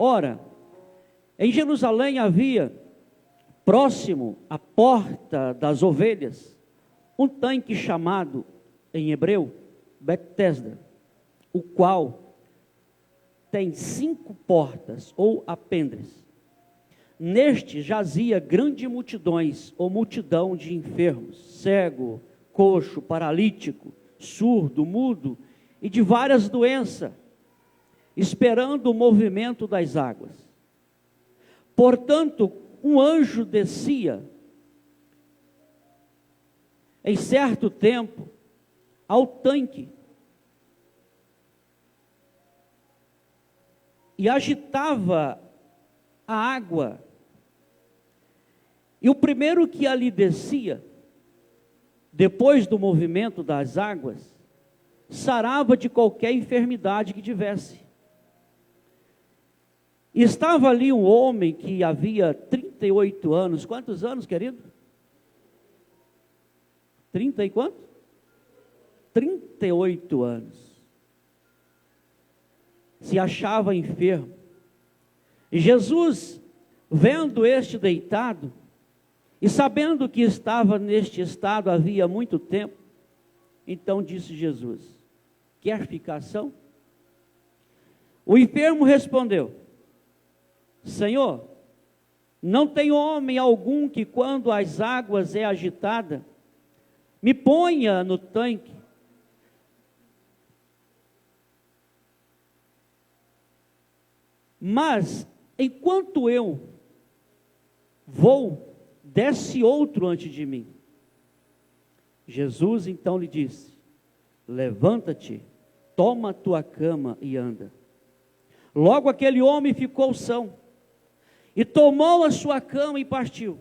Ora, em Jerusalém havia, próximo à porta das ovelhas, um tanque chamado, em hebreu, Betesda, o qual tem 5 portas ou alpendres. Neste jazia grande multidões ou multidão de enfermos, cego, coxo, paralítico, surdo, mudo e de várias doenças, esperando o movimento das águas. Portanto, um anjo descia, em certo tempo, ao tanque, e agitava a água, e o primeiro que ali descia, depois do movimento das águas, sarava de qualquer enfermidade que tivesse. E estava ali um homem que havia 38 anos, quantos anos, querido? 30 e quanto? 38 anos. Se achava enfermo. E Jesus, vendo este deitado, e sabendo que estava neste estado havia muito tempo, então disse Jesus: quer ficar são? O enfermo respondeu: Senhor, não tem homem algum que quando as águas é agitada, me ponha no tanque, mas enquanto eu vou, desce outro antes de mim. Jesus então lhe disse: levanta-te, toma a tua cama e anda. Logo aquele homem ficou são, e tomou a sua cama e partiu.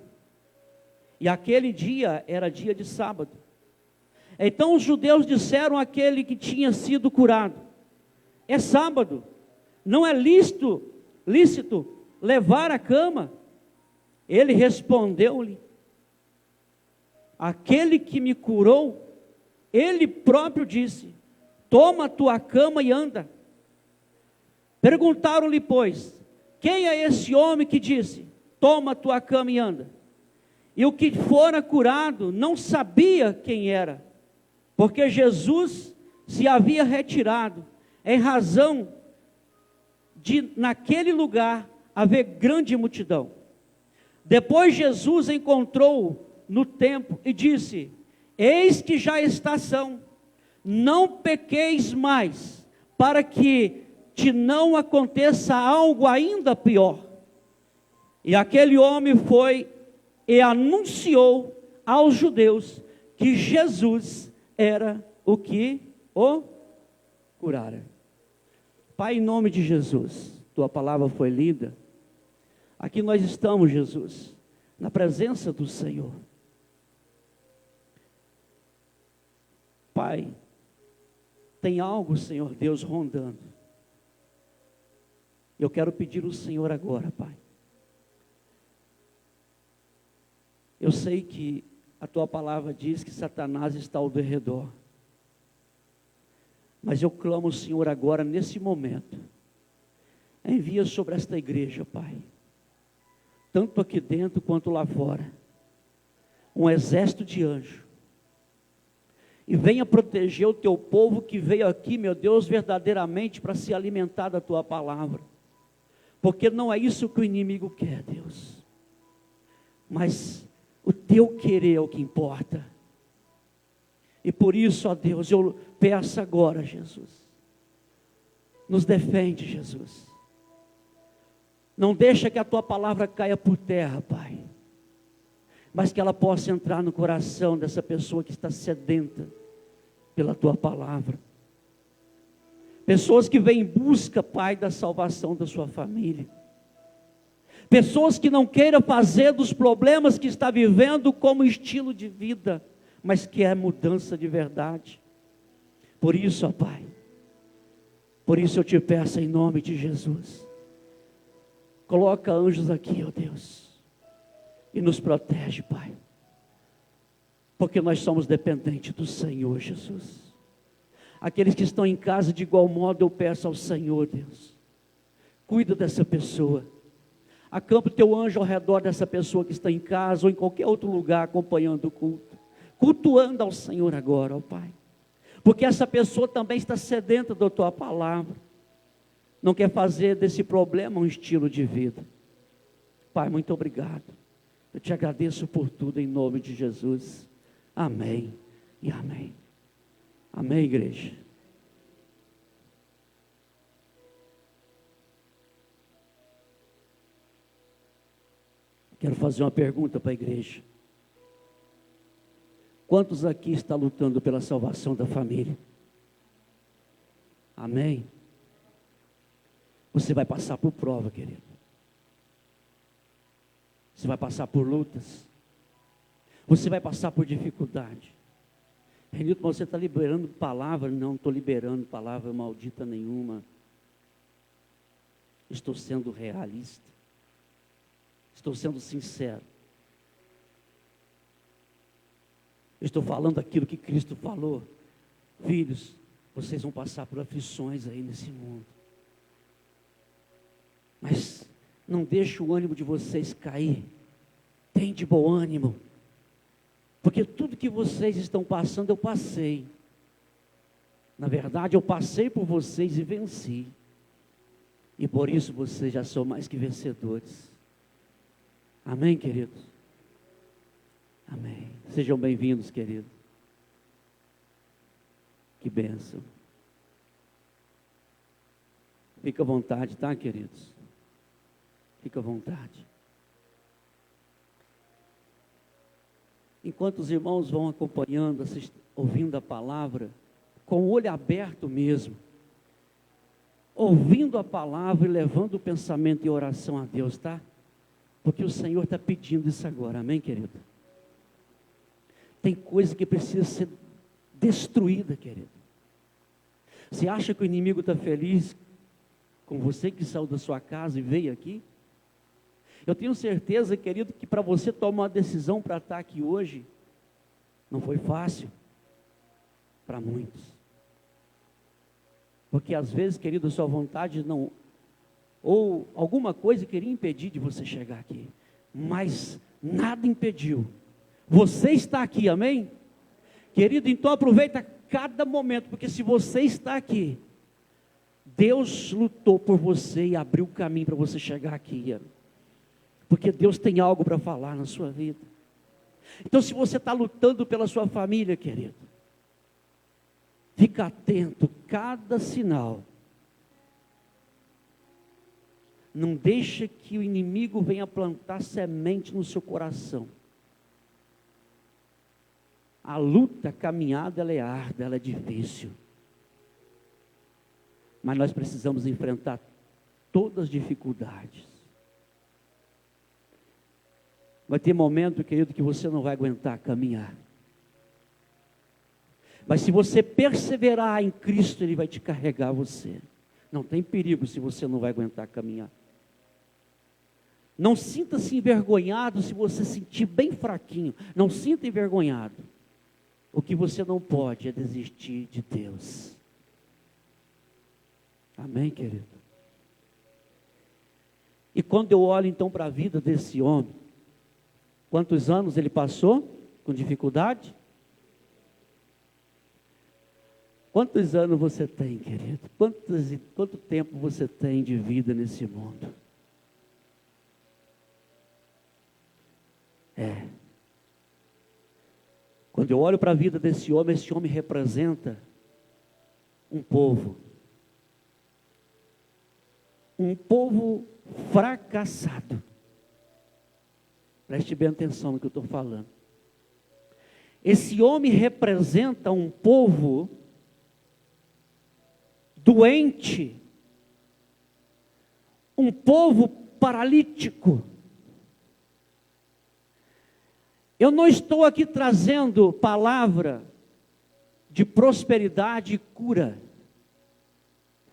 E aquele dia era dia de sábado. Então os judeus disseram àquele que tinha sido curado: é sábado, não é lícito levar a cama? Ele respondeu-lhe: aquele que me curou, ele próprio disse: toma a tua cama e anda. Perguntaram-lhe, pois, quem é esse homem que disse: toma a tua cama e anda? E o que fora curado não sabia quem era, porque Jesus se havia retirado, em razão de naquele lugar haver grande multidão. Depois Jesus encontrou-o no templo e disse: eis que já está são, não pequeis mais, para que te não aconteça algo ainda pior. E aquele homem foi e anunciou aos judeus que Jesus era o que o curara. Pai, em nome de Jesus, tua palavra foi lida. Aqui nós estamos, Jesus, na presença do Senhor. Pai, tem algo, Senhor Deus, rondando. Eu quero pedir ao Senhor agora, Pai. Eu sei que a tua palavra diz que Satanás está ao derredor. Mas eu clamo ao Senhor agora, nesse momento. Envia sobre esta igreja, Pai, tanto aqui dentro quanto lá fora, um exército de anjos. E venha proteger o teu povo que veio aqui, meu Deus, verdadeiramente para se alimentar da tua palavra. Porque não é isso que o inimigo quer, Deus. Mas o teu querer é o que importa. E por isso, ó Deus, eu peço agora, Jesus, nos defende, Jesus. Não deixa que a tua palavra caia por terra, Pai, mas que ela possa entrar no coração dessa pessoa que está sedenta pela tua palavra. Pessoas que vêm em busca, Pai, da salvação da sua família. Pessoas que não queiram fazer dos problemas que está vivendo como estilo de vida, mas que é mudança de verdade. Por isso, ó Pai, por isso eu te peço em nome de Jesus, coloca anjos aqui, ó Deus, e nos protege, Pai, porque nós somos dependentes do Senhor, Jesus. Aqueles que estão em casa, de igual modo eu peço ao Senhor, Deus, Cuida dessa pessoa. Acampa o teu anjo ao redor dessa pessoa que está em casa ou em qualquer outro lugar acompanhando o culto. Cultuando ao Senhor agora, ó Pai. Porque essa pessoa também está sedenta da tua palavra. Não quer fazer desse problema um estilo de vida. Pai, muito obrigado. Eu te agradeço por tudo em nome de Jesus. Amém e amém. Amém, igreja. Quero fazer uma pergunta para a igreja. Quantos aqui estão lutando pela salvação da família? Amém? Você vai passar por prova, querido. Você vai passar por lutas. Você vai passar por dificuldade. Renilton, você está liberando palavra? Não estou liberando palavra maldita nenhuma. Estou sendo realista. Estou sendo sincero. Estou falando aquilo que Cristo falou. Filhos, vocês vão passar por aflições aí nesse mundo. Mas não deixe o ânimo de vocês cair. Tem de bom ânimo. Porque tudo que vocês estão passando, eu passei. Na verdade, eu passei por vocês e venci. E por isso vocês já são mais que vencedores. Amém, queridos? Amém. Sejam bem-vindos, queridos. Que bênção. Fica à vontade, tá, queridos? Fica à vontade. Enquanto os irmãos vão acompanhando, ouvindo a palavra, com o olho aberto mesmo, ouvindo a palavra e levando o pensamento e oração a Deus, tá? Porque o Senhor está pedindo isso agora, amém, querido? Tem coisa que precisa ser destruída, querido. Você acha que o inimigo está feliz com você que saiu da sua casa e veio aqui? Eu tenho certeza, querido, que para você tomar uma decisão para estar aqui hoje, não foi fácil, para muitos. Porque às vezes, querido, a sua vontade não... ou alguma coisa queria impedir de você chegar aqui, mas nada impediu, você está aqui, amém? Querido, então aproveita cada momento, porque se você está aqui, Deus lutou por você e abriu o caminho para você chegar aqui, porque Deus tem algo para falar na sua vida. Então se você está lutando pela sua família, querido, fica atento, cada sinal. Não deixe que o inimigo venha plantar semente no seu coração. A luta, a caminhada, ela é árdua, ela é difícil. Mas nós precisamos enfrentar todas as dificuldades. Vai ter momento, querido, que você não vai aguentar caminhar. Mas se você perseverar em Cristo, Ele vai te carregar você. Não tem perigo se você não vai aguentar caminhar. Não sinta-se envergonhado se você sentir bem fraquinho. Não sinta envergonhado. O que você não pode é desistir de Deus. Amém, querido? E quando eu olho então para a vida desse homem, quantos anos ele passou com dificuldade? Quantos anos você tem, querido? Quanto tempo você tem de vida nesse mundo? Quando eu olho para a vida desse homem, esse homem representa um povo fracassado. Preste bem atenção no que eu estou falando. Esse homem representa um povo doente, um povo paralítico. Eu não estou aqui trazendo palavra de prosperidade e cura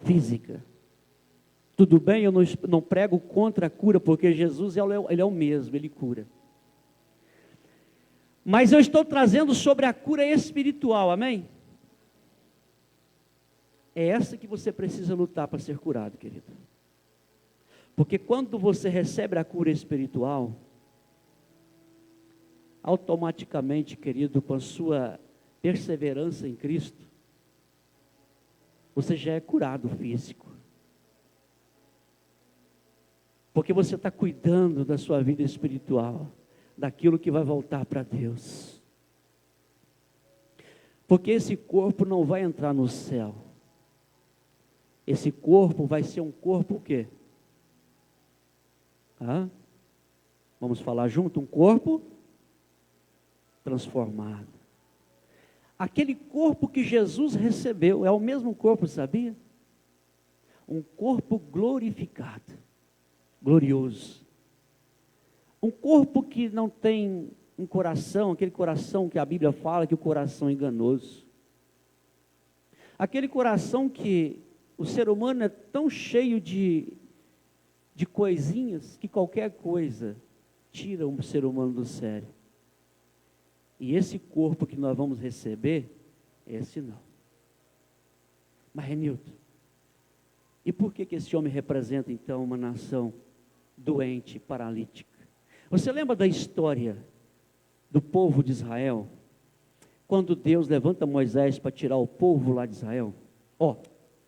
física. Tudo bem, eu não prego contra a cura, porque Jesus ele é o mesmo, Ele cura. Mas eu estou trazendo sobre a cura espiritual, amém? É essa que você precisa lutar para ser curado, querido. Porque quando você recebe a cura espiritual, automaticamente, querido, com a sua perseverança em Cristo, você já é curado físico. Porque você está cuidando da sua vida espiritual, daquilo que vai voltar para Deus. Porque esse corpo não vai entrar no céu. Esse corpo vai ser um corpo o quê? Vamos falar junto? Um corpo transformado. Aquele corpo que Jesus recebeu é o mesmo corpo, sabia? Um corpo glorificado, glorioso. Um corpo que não tem um coração, aquele coração que a Bíblia fala que o coração é enganoso. Aquele coração que o ser humano é tão cheio de coisinhas que qualquer coisa tira um ser humano do sério. E esse corpo que nós vamos receber, esse não. Mas Renilton, e por que esse homem representa então uma nação doente, paralítica? Você lembra da história do povo de Israel? Quando Deus levanta Moisés para tirar o povo lá de Israel,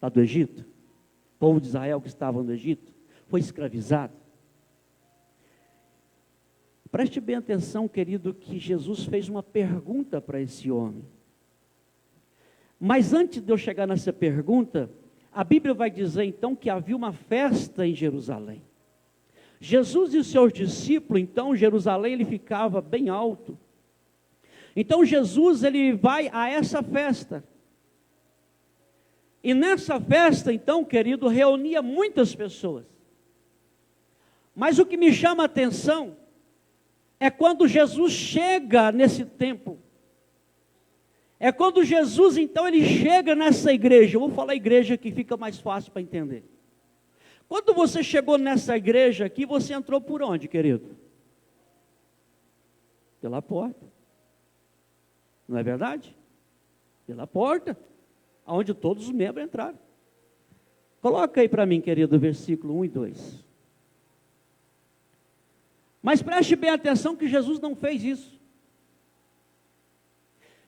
lá do Egito, o povo de Israel que estava no Egito, foi escravizado. Preste bem atenção, querido, que Jesus fez uma pergunta para esse homem. Mas antes de eu chegar nessa pergunta, a Bíblia vai dizer então que havia uma festa em Jerusalém. Jesus e os seus discípulos, então, Jerusalém ele ficava bem alto. Então Jesus ele vai a essa festa. E nessa festa, então, querido, reunia muitas pessoas. Mas o que me chama a atenção é quando Jesus chega nesse templo. É quando Jesus, então, ele chega nessa igreja. Eu vou falar igreja que fica mais fácil para entender. Quando você chegou nessa igreja aqui, você entrou por onde, querido? Pela porta. Não é verdade? Pela porta, aonde todos os membros entraram. Coloca aí para mim, querido, o versículo 1 e 2. Mas preste bem atenção que Jesus não fez isso.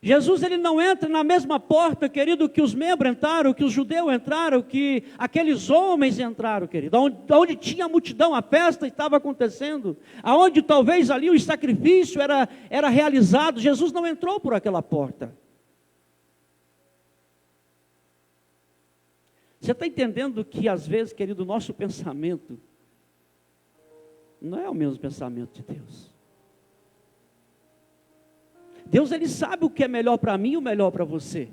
Jesus ele não entra na mesma porta, querido, que os membros entraram, que os judeus entraram, que aqueles homens entraram, querido. Onde tinha multidão, a festa estava acontecendo, aonde talvez ali o sacrifício era realizado. Jesus não entrou por aquela porta. Você está entendendo que às vezes, querido, o nosso pensamento não é o mesmo pensamento de Deus. Deus ele sabe o que é melhor para mim e o melhor para você.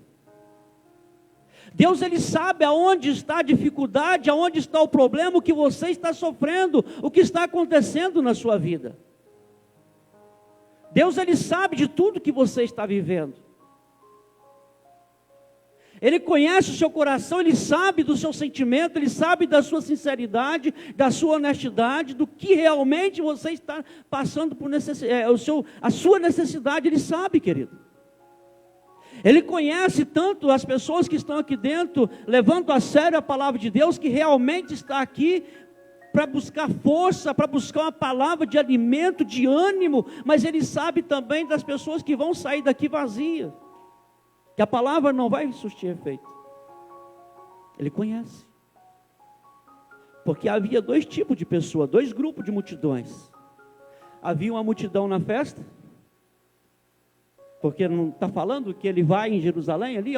Deus ele sabe aonde está a dificuldade, aonde está o problema, o que você está sofrendo, o que está acontecendo na sua vida. Deus ele sabe de tudo que você está vivendo. Ele conhece o seu coração, ele sabe do seu sentimento, ele sabe da sua sinceridade, da sua honestidade, do que realmente você está passando por a sua necessidade, ele sabe, querido. Ele conhece tanto as pessoas que estão aqui dentro, levando a sério a palavra de Deus, que realmente está aqui para buscar força, para buscar uma palavra de alimento, de ânimo, mas ele sabe também das pessoas que vão sair daqui vazias. Que a palavra não vai surtir efeito. Ele conhece. Porque havia dois tipos de pessoas, dois grupos de multidões. Havia uma multidão na festa. Porque não está falando que ele vai em Jerusalém ali,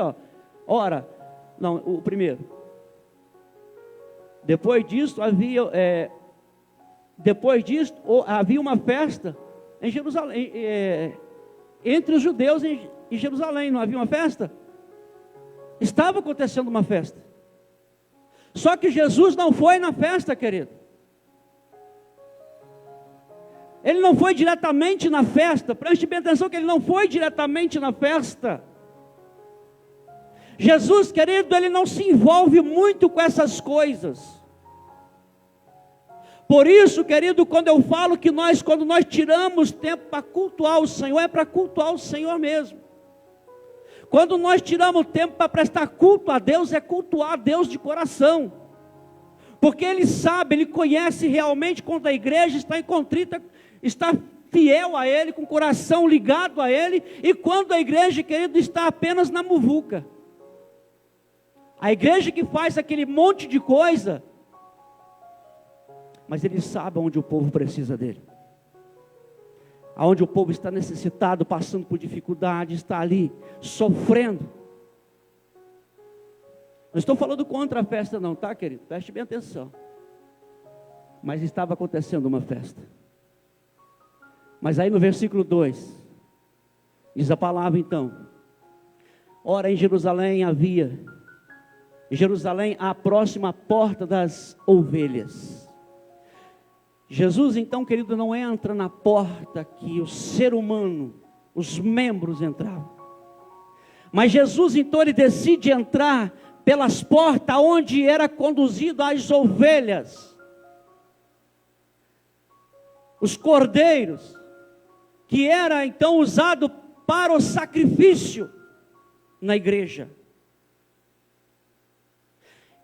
Ora, não, o primeiro. Depois disso havia uma festa em Jerusalém, entre os judeus em Jerusalém. Não havia uma festa? Estava acontecendo uma festa. Só que Jesus não foi na festa, querido. Ele não foi diretamente na festa. Preste bem atenção que ele não foi diretamente na festa. Jesus, querido, ele não se envolve muito com essas coisas. Por isso, querido, quando eu falo que quando nós tiramos tempo para cultuar o Senhor, é para cultuar o Senhor mesmo. Quando nós tiramos tempo para prestar culto a Deus, é cultuar a Deus de coração. Porque ele sabe, ele conhece realmente quando a igreja está contrita, está fiel a ele, com o coração ligado a ele, e quando a igreja, querido, está apenas na muvuca. A igreja que faz aquele monte de coisa, mas ele sabe onde o povo precisa dele. Aonde o povo está necessitado, passando por dificuldade, está ali, sofrendo. Não estou falando contra a festa não, tá, querido? Preste bem atenção. Mas estava acontecendo uma festa. Mas aí no versículo 2, diz a palavra então: ora, em Jerusalém a próxima porta das ovelhas. Jesus então, querido, não entra na porta que o ser humano, os membros entravam. Mas Jesus então, ele decide entrar pelas portas onde era conduzido as ovelhas. Os cordeiros, que era então usado para o sacrifício na igreja.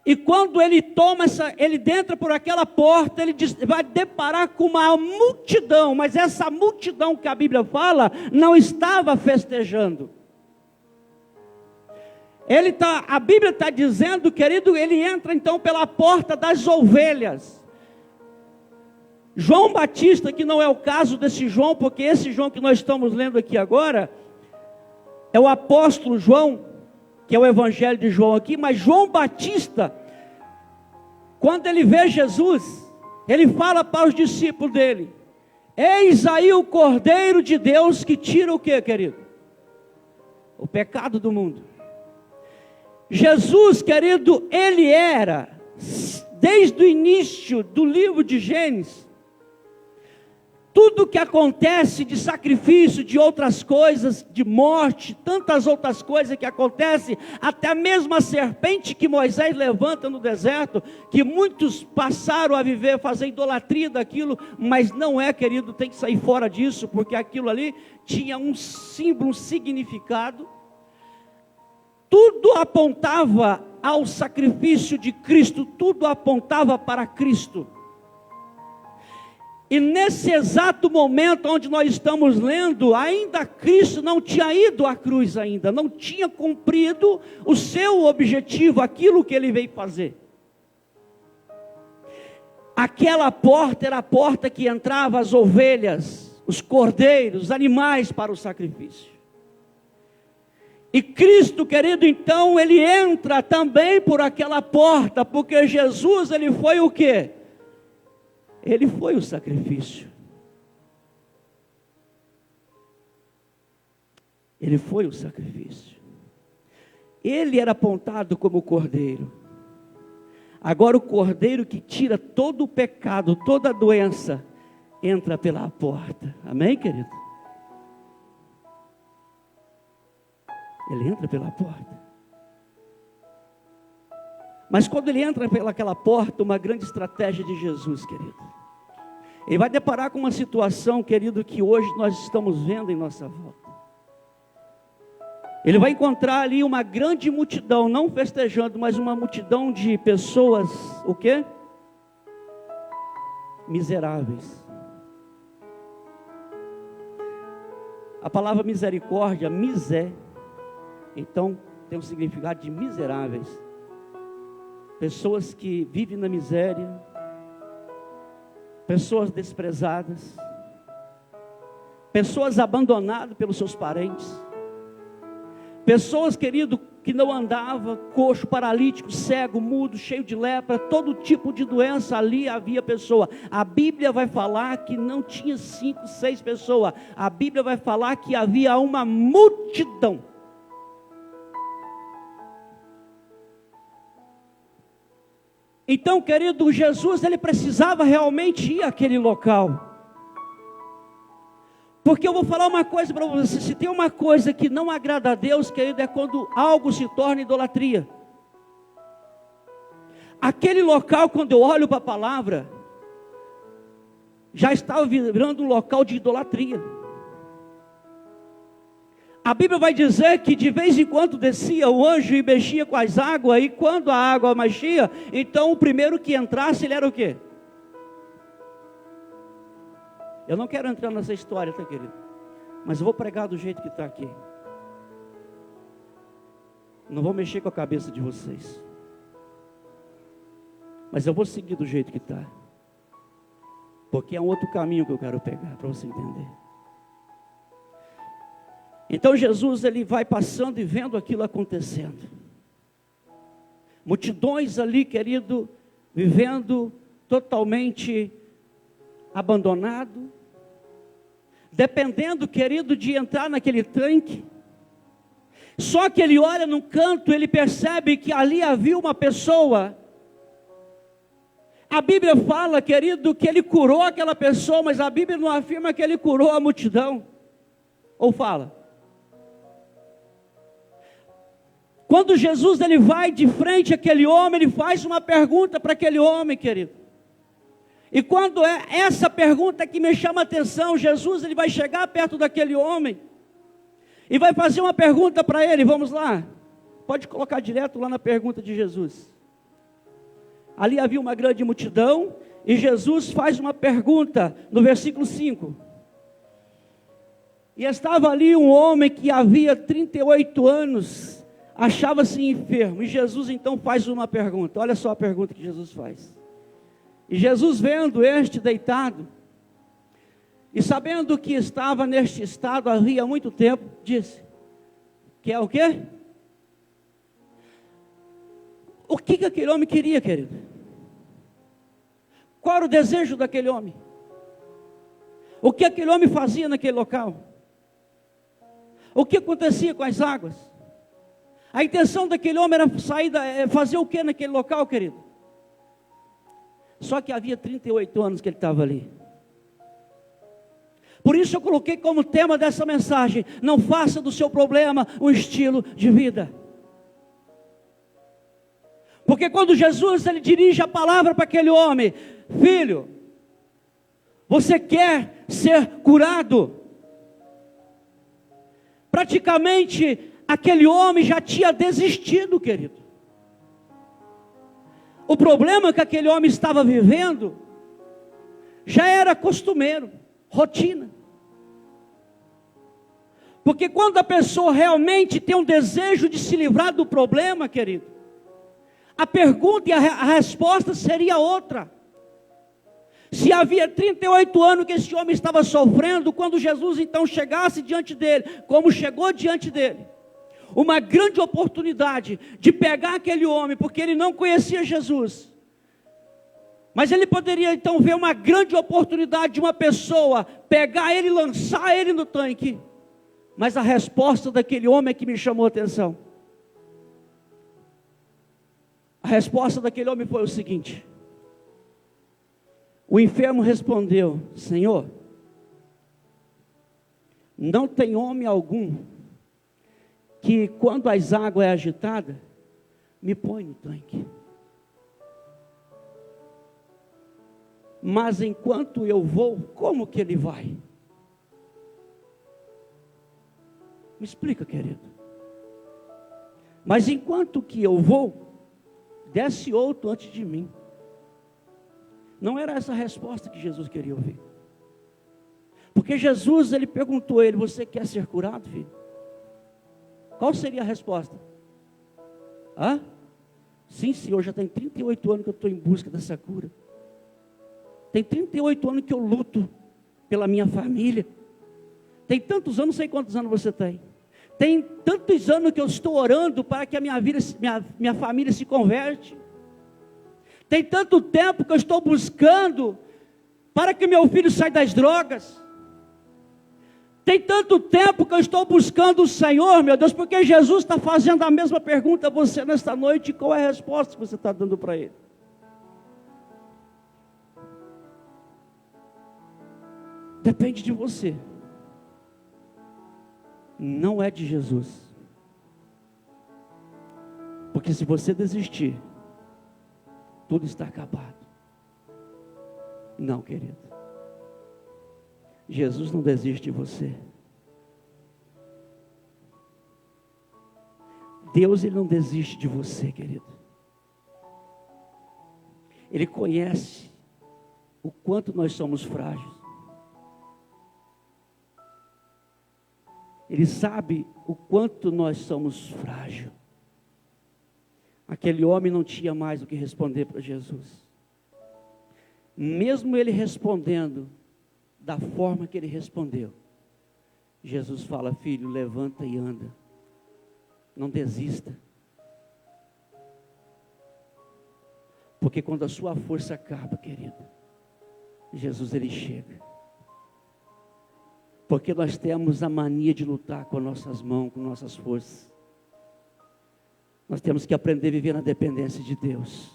E quando ele ele entra por aquela porta, ele vai deparar com uma multidão, mas essa multidão que a Bíblia fala, não estava festejando. A Bíblia está dizendo, querido, ele entra então pela porta das ovelhas. João Batista, que não é o caso desse João, porque esse João que nós estamos lendo aqui agora, é o apóstolo João, que é o evangelho de João aqui, mas João Batista, quando ele vê Jesus, ele fala para os discípulos dele: eis aí o Cordeiro de Deus que tira o que, querido? O pecado do mundo. Jesus, querido, ele era, desde o início do livro de Gênesis, tudo que acontece de sacrifício, de outras coisas, de morte, tantas outras coisas que acontecem, até mesmo a serpente que Moisés levanta no deserto, que muitos passaram a viver, fazer idolatria daquilo, mas não é, querido, tem que sair fora disso, porque aquilo ali tinha um símbolo, um significado. Tudo apontava ao sacrifício de Cristo, tudo apontava para Cristo. E nesse exato momento onde nós estamos lendo, ainda Cristo não tinha ido à cruz ainda, não tinha cumprido o seu objetivo, aquilo que ele veio fazer. Aquela porta era a porta que entrava as ovelhas, os cordeiros, os animais para o sacrifício. E Cristo, querido, então, ele entra também por aquela porta, porque Jesus, ele foi o quê? Ele foi o sacrifício. Ele foi o sacrifício. Ele era apontado como o cordeiro. Agora o cordeiro que tira todo o pecado, toda a doença, entra pela porta. Amém, querido? Ele entra pela porta. Mas quando ele entra pelaquela porta, uma grande estratégia de Jesus, querido. Ele vai deparar com uma situação, querido, que hoje nós estamos vendo em nossa volta. Ele vai encontrar ali uma grande multidão, não festejando, mas uma multidão de pessoas, o quê? Miseráveis. A palavra misericórdia, misé, então tem um significado de miseráveis. Pessoas que vivem na miséria, pessoas desprezadas, pessoas abandonadas pelos seus parentes, pessoas, querido, que não andava, coxo, paralítico, cego, mudo, cheio de lepra, todo tipo de doença, ali havia pessoa. A Bíblia vai falar que não tinha 5, 6 pessoas, a Bíblia vai falar que havia uma multidão. Então, querido, Jesus, ele precisava realmente ir àquele local. Porque eu vou falar uma coisa para você, se tem uma coisa que não agrada a Deus, querido, é quando algo se torna idolatria. Aquele local, quando eu olho para a palavra, já estava virando um local de idolatria. A Bíblia vai dizer que de vez em quando descia o anjo e mexia com as águas, e quando a água mexia, então o primeiro que entrasse, ele era o quê? Eu não quero entrar nessa história, tá, querido? Mas eu vou pregar do jeito que está aqui. Não vou mexer com a cabeça de vocês. Mas eu vou seguir do jeito que está. Porque é um outro caminho que eu quero pegar, para você entender. Então Jesus, ele vai passando e vendo aquilo acontecendo. Multidões ali, querido, vivendo totalmente abandonado. Dependendo, querido, de entrar naquele tanque. Só que ele olha num canto, ele percebe que ali havia uma pessoa. A Bíblia fala, querido, que ele curou aquela pessoa, mas a Bíblia não afirma que ele curou a multidão. Ou fala? Quando Jesus ele vai de frente àquele homem, ele faz uma pergunta para aquele homem, querido. E quando é essa pergunta que me chama a atenção, Jesus ele vai chegar perto daquele homem e vai fazer uma pergunta para ele. Vamos lá, pode colocar direto lá na pergunta de Jesus. Ali havia uma grande multidão e Jesus faz uma pergunta no versículo 5. E estava ali um homem que havia 38 anos, achava-se enfermo, e Jesus então faz uma pergunta. Olha só a pergunta que Jesus faz. E Jesus, vendo este deitado, e sabendo que estava neste estado havia muito tempo, disse: que é o quê? O que aquele homem queria, querido? Qual era o desejo daquele homem? O que aquele homem fazia naquele local? O que acontecia com as águas? A intenção daquele homem era sair, fazer o que naquele local, querido? Só que havia 38 anos que ele estava ali. Por isso eu coloquei como tema dessa mensagem: não faça do seu problema um estilo de vida. Porque quando Jesus ele dirige a palavra para aquele homem: filho, você quer ser curado? Praticamente aquele homem já tinha desistido, querido. O problema que aquele homem estava vivendo já era costumeiro, rotina. Porque quando a pessoa realmente tem um desejo de se livrar do problema, querido, a pergunta e a resposta seria outra. Se havia 38 anos que esse homem estava sofrendo, quando Jesus então chegasse diante dele, como chegou diante dele, uma grande oportunidade de pegar aquele homem, porque ele não conhecia Jesus, mas ele poderia então ver uma grande oportunidade de uma pessoa pegar ele e lançar ele no tanque. Mas a resposta daquele homem é que me chamou a atenção. A resposta daquele homem foi o seguinte: o enfermo respondeu: Senhor, não tem homem algum que quando as águas é agitada, me põe no tanque. Mas enquanto eu vou, como que ele vai? Me explica, querido. Mas enquanto que eu vou, desce outro antes de mim. Não era essa a resposta que Jesus queria ouvir. Porque Jesus, ele perguntou a ele: você quer ser curado, filho? Qual seria a resposta? Sim, Senhor, já tem 38 anos que eu estou em busca dessa cura. Tem 38 anos que eu luto pela minha família. Tem tantos anos, não sei quantos anos você tem. Tem tantos anos que eu estou orando para que a minha família se converte. Tem tanto tempo que eu estou buscando para que meu filho saia das drogas. Tem tanto tempo que eu estou buscando o Senhor, meu Deus, porque Jesus está fazendo a mesma pergunta a você nesta noite. Qual é a resposta que você está dando para Ele? Depende de você. Não é de Jesus. Porque se você desistir, tudo está acabado. Não, querido. Jesus não desiste de você. Deus, Ele não desiste de você, querido. Ele conhece o quanto nós somos frágeis. Ele sabe o quanto nós somos frágeis. Aquele homem não tinha mais o que responder para Jesus. Mesmo ele respondendo da forma que ele respondeu, Jesus fala: filho, levanta e anda. Não desista. Porque quando a sua força acaba, querido, Jesus, Ele chega. Porque nós temos a mania de lutar com as nossas mãos, com nossas forças. Nós temos que aprender a viver na dependência de Deus.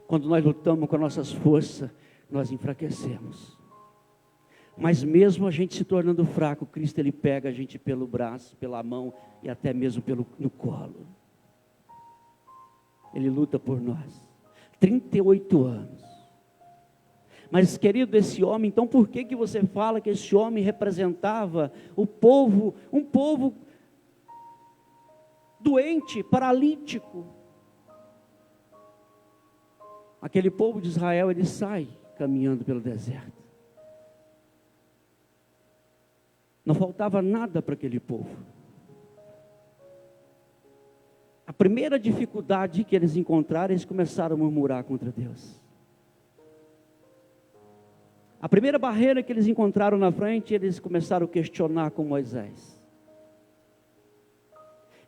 Quando nós lutamos com as nossas forças, nós enfraquecemos. Mas mesmo a gente se tornando fraco, Cristo, Ele pega a gente pelo braço, pela mão e até mesmo no colo. Ele luta por nós. 38 anos. Mas, querido, esse homem, então por que você fala que esse homem representava o povo, um povo doente, paralítico? Aquele povo de Israel, ele sai caminhando pelo deserto. Não faltava nada para aquele povo. A primeira dificuldade que eles encontraram, eles começaram a murmurar contra Deus. A primeira barreira que eles encontraram na frente, eles começaram a questionar com Moisés.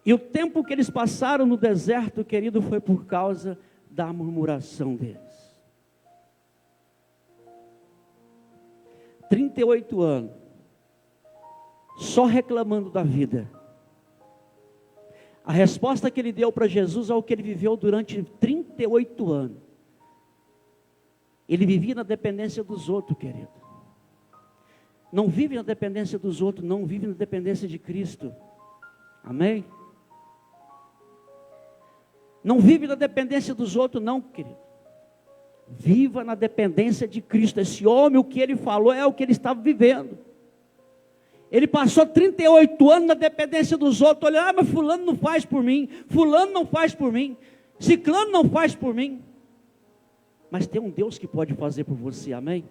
E o tempo que eles passaram no deserto, querido, foi por causa da murmuração deles. 38 anos, só reclamando da vida. A resposta que ele deu para Jesus é o que ele viveu durante 38 anos. Ele vivia na dependência dos outros, querido. Não vive na dependência dos outros, não vive na dependência de Cristo. Amém? Não vive na dependência dos outros, não, querido. Viva na dependência de Cristo. Esse homem, o que ele falou é o que ele estava vivendo. Ele passou 38 anos na dependência dos outros, olhando: mas fulano não faz por mim, fulano não faz por mim, ciclano não faz por mim. Mas tem um Deus que pode fazer por você, amém?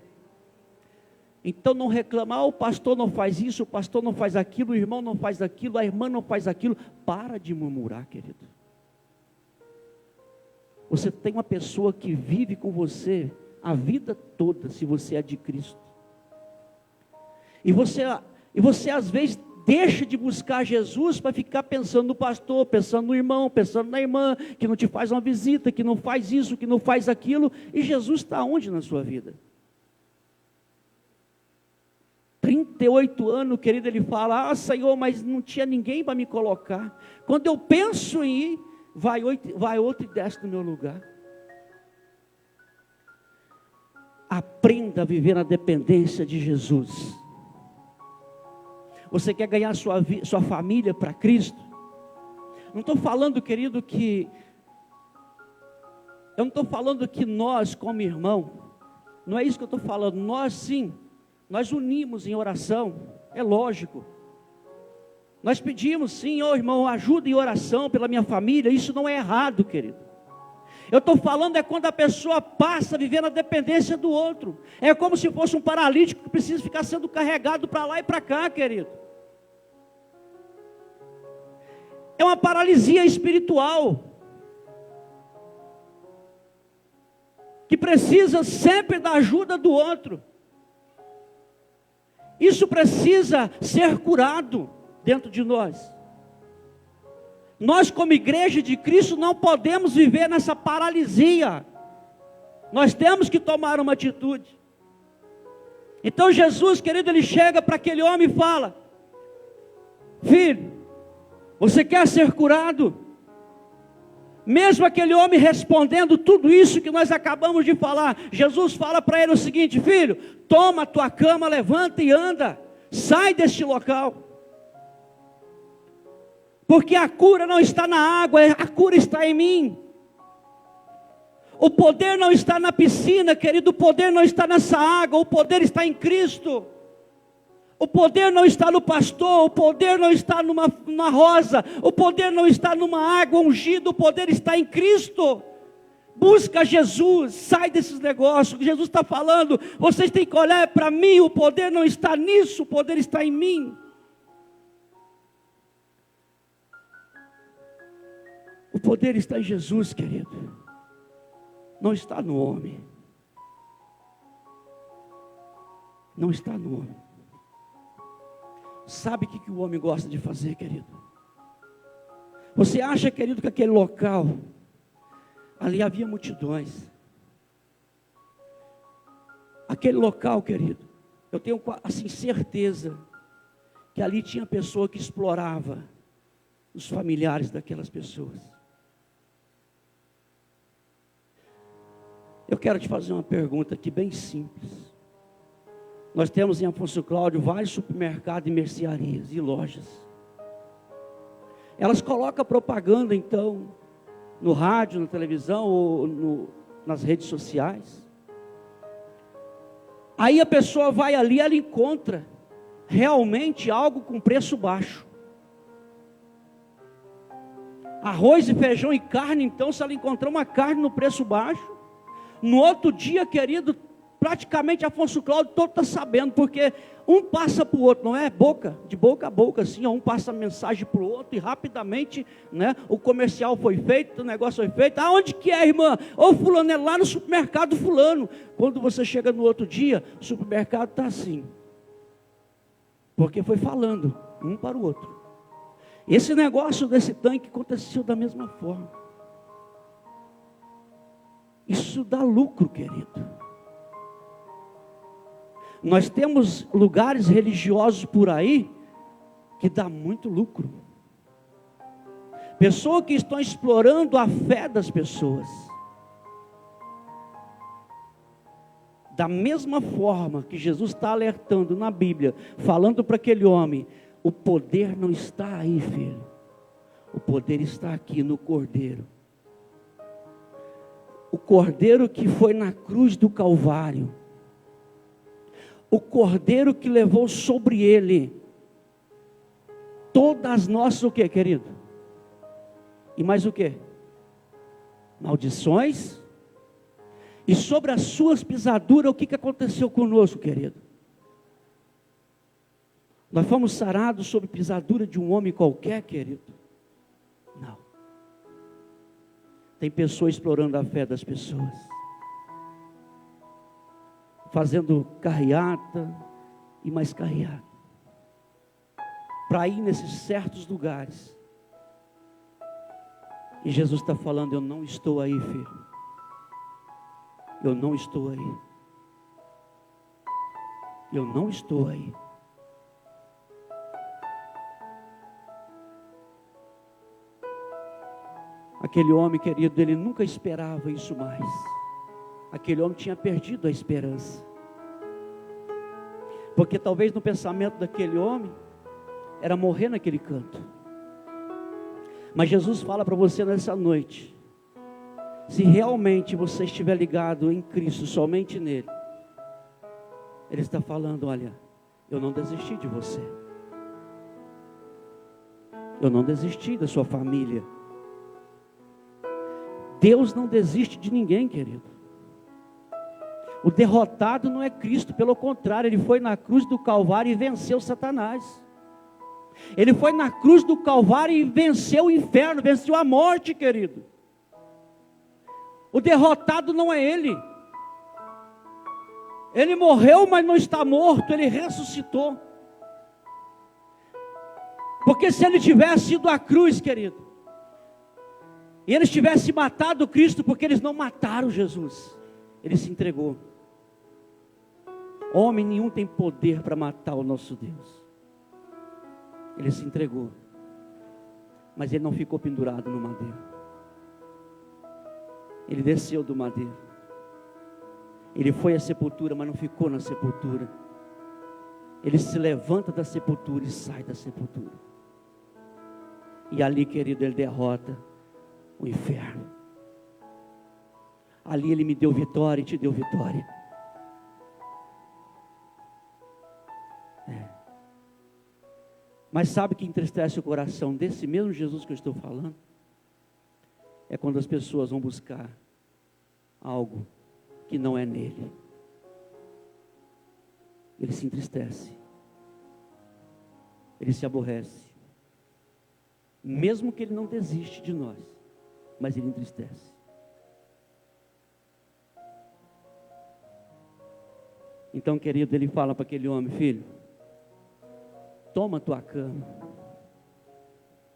Então não reclamar: o pastor não faz isso, o pastor não faz aquilo, o irmão não faz aquilo, a irmã não faz aquilo. Para de murmurar, querido. Você tem uma pessoa que vive com você a vida toda, se você é de Cristo. E você às vezes deixa de buscar Jesus para ficar pensando no pastor, pensando no irmão, pensando na irmã, que não te faz uma visita, que não faz isso, que não faz aquilo. E Jesus está onde na sua vida? 38 anos, querido, ele fala: Senhor, mas não tinha ninguém para me colocar. Quando eu penso em ir, vai outro e desce no meu lugar. Aprenda a viver na dependência de Jesus. Você quer ganhar sua família para Cristo? Não estou falando, querido, eu não estou falando que nós, como irmão, não é isso que eu estou falando. Nós sim, nós unimos em oração, é lógico. Nós pedimos sim: irmão, ajuda em oração pela minha família. Isso não é errado, querido. Eu estou falando é quando a pessoa passa a viver na dependência do outro. É como se fosse um paralítico que precisa ficar sendo carregado para lá e para cá, querido. É uma paralisia espiritual, que precisa sempre da ajuda do outro. Isso precisa ser curado dentro de nós. Nós, como igreja de Cristo, não podemos viver nessa paralisia. Nós temos que tomar uma atitude. Então Jesus, querido, ele chega para aquele homem e fala: filho, você quer ser curado? Mesmo aquele homem respondendo tudo isso que nós acabamos de falar, Jesus fala para ele o seguinte: filho, toma a tua cama, levanta e anda, sai deste local. Porque a cura não está na água, a cura está em mim. O poder não está na piscina, querido, o poder não está nessa água, o poder está em Cristo. O poder não está no pastor, o poder não está numa rosa, o poder não está numa água ungida, o poder está em Cristo. Busca Jesus, sai desses negócios. Jesus está falando, vocês têm que olhar para mim, o poder não está nisso, o poder está em mim. O poder está em Jesus, querido, não está no homem, não está no homem. Sabe o que o homem gosta de fazer, querido? Você acha, querido, que aquele local, ali havia multidões. Aquele local, querido, eu tenho assim certeza que ali tinha pessoa que explorava os familiares daquelas pessoas. Eu quero te fazer uma pergunta aqui bem simples. Nós temos em Afonso Cláudio vários supermercados e mercearias e lojas. Elas colocam propaganda então no rádio, na televisão ou nas redes sociais. Aí a pessoa vai ali, ela encontra realmente algo com preço baixo. Arroz e feijão e carne, então, se ela encontrar uma carne no preço baixo, no outro dia, querido, praticamente Afonso Cláudio todo está sabendo, porque um passa para o outro, não é? De boca a boca, assim, um passa a mensagem para o outro, e rapidamente, né, o comercial foi feito, o negócio foi feito. Aonde que é, irmã? Ô fulano, é lá no supermercado fulano. Quando você chega no outro dia, o supermercado está assim, porque foi falando um para o outro. Esse negócio desse tanque aconteceu da mesma forma. Isso dá lucro, querido. Nós temos lugares religiosos por aí que dá muito lucro. Pessoas que estão explorando a fé das pessoas. Da mesma forma que Jesus está alertando na Bíblia, falando para aquele homem, o poder não está aí, filho. O poder está aqui no Cordeiro. O Cordeiro que foi na cruz do Calvário. O Cordeiro que levou sobre ele todas as nossas, o que, querido? E mais o que? Maldições. E sobre as suas pisaduras, o que aconteceu conosco, querido? Nós fomos sarados sob pisadura de um homem qualquer, querido? Não. Tem pessoas explorando a fé das pessoas, fazendo carreata e mais carreata, para ir nesses certos lugares. E Jesus está falando, eu não estou aí, filho. Eu não estou aí. Eu não estou aí. Aquele homem, querido, ele nunca esperava isso mais. Aquele homem tinha perdido a esperança. Porque talvez no pensamento daquele homem, era morrer naquele canto. Mas Jesus fala para você nessa noite, se realmente você estiver ligado em Cristo, somente nele, Ele está falando, olha, eu não desisti de você. Eu não desisti da sua família. Deus não desiste de ninguém, querido. O derrotado não é Cristo, pelo contrário, Ele foi na cruz do Calvário e venceu Satanás. Ele foi na cruz do Calvário e venceu o inferno, venceu a morte, querido. O derrotado não é Ele. Ele morreu, mas não está morto, Ele ressuscitou. Porque se Ele tivesse ido à cruz, querido, e eles tivessem matado Cristo, porque eles não mataram Jesus, Ele se entregou. Homem nenhum tem poder para matar o nosso Deus. Ele se entregou. Mas Ele não ficou pendurado no madeiro. Ele desceu do madeiro. Ele foi à sepultura, mas não ficou na sepultura. Ele se levanta da sepultura e sai da sepultura. E ali, querido, Ele derrota o inferno. Ali Ele me deu vitória e te deu vitória. Mas sabe o que entristece o coração desse mesmo Jesus que eu estou falando? É quando as pessoas vão buscar algo que não é nele. Ele se entristece. Ele se aborrece. Mesmo que ele não desiste de nós, mas ele entristece. Então, querido, ele fala para aquele homem: filho, toma a tua cama,